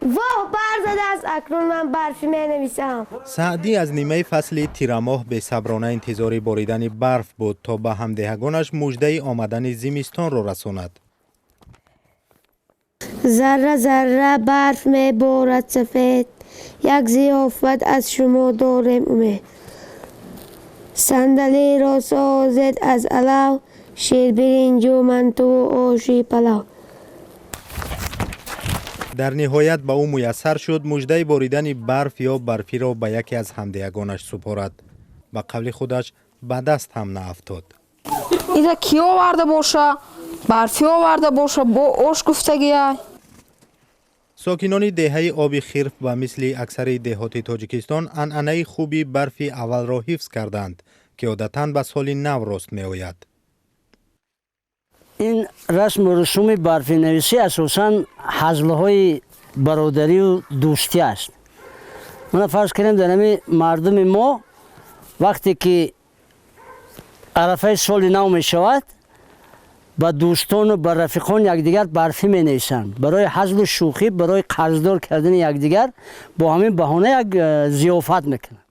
واه برزده است اکنون من برفی می نویسم. سعدی از نیمه فصل تیرماه به صبرانه انتظار باریدن برف بود تا به همدهگانش مژده آمدن زمستان را رساند. ذره ذره برف می بارد سفید، یک ضیافت از شما داریم امید. صندلی را سازد از علو، شیر برنج و منتو و آشی پلو. در نهایت به او میسر شد مژده باریدن برف یا برفی را به یکی از همدهگانش سپارد. به قول خودش به دست هم نیفتاد. ایده کی آورده باشه؟ برفی آورده باشه با آش گفتگیه. ساکنان دهه آب خرف و مثل اکثر دهات تاجیکستان عنعنه خوبی برفی اول را حفظ کردند که عادتاً به سال نو راست می آید. این رسم و رسوم برفی نویسی اساساً حزلهای برادری و دوستی است. من فرض کنیم در مردم ما وقتی که عرفه سال نو می شود با دوستان و با رفیقان یکدیگر برفی می نویسند برای حزل و شوخی، برای قرضدار کردن یکدیگر با همین بهانه یک ضیافت میکنند.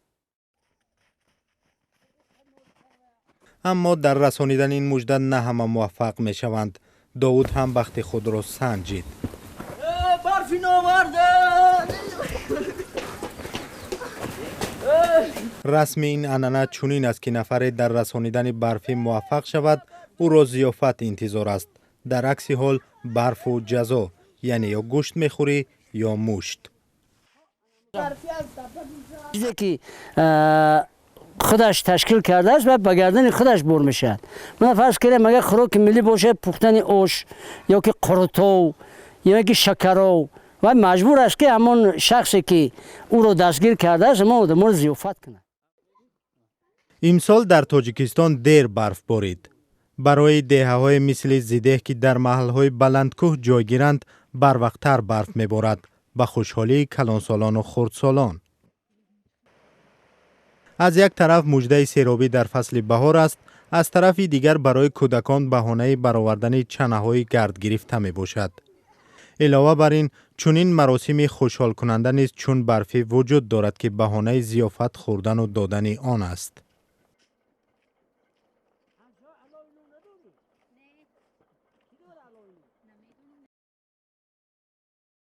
اما در رسانیدن این مژده نه همه موفق می شوند. داود هم بخت خود را سنجید. برفی ناورده. رسم این عنعنه چنین است که نفر در رسانیدن برفی موفق شود او را ضیافت انتظار است. در عکس حال برف و جزا، یعنی یا گوشت میخوری یا مشت. چیزی که خودش تشکیل کرده است و به گردن خودش بر میشد. من فرض کنم اگر خوراک ملی باشه پختن آش یا که قرطو یا که شکرو و مجبور است که همون شخصی که او را دستگیر کرده است ما در مورد ضیافت کنه. امسال در تاجیکستان دیر برف بارید. برای دهه‌های مثل زیده که در محل‌های بلندکوه جایگیرند بروقتر برف میبارد به خوشحالی کلانسالان و خردسالان. از یک طرف مژده سیرابی در فصل بهار است، از طرفی دیگر برای کودکان بهانه برآوردن چنه‌های گرد گرفته می باشد. علاوه بر این چنین مراسم خوشحال کننده نیز چون برفی وجود دارد که بهانه ضیافت خوردن و دادن آن است.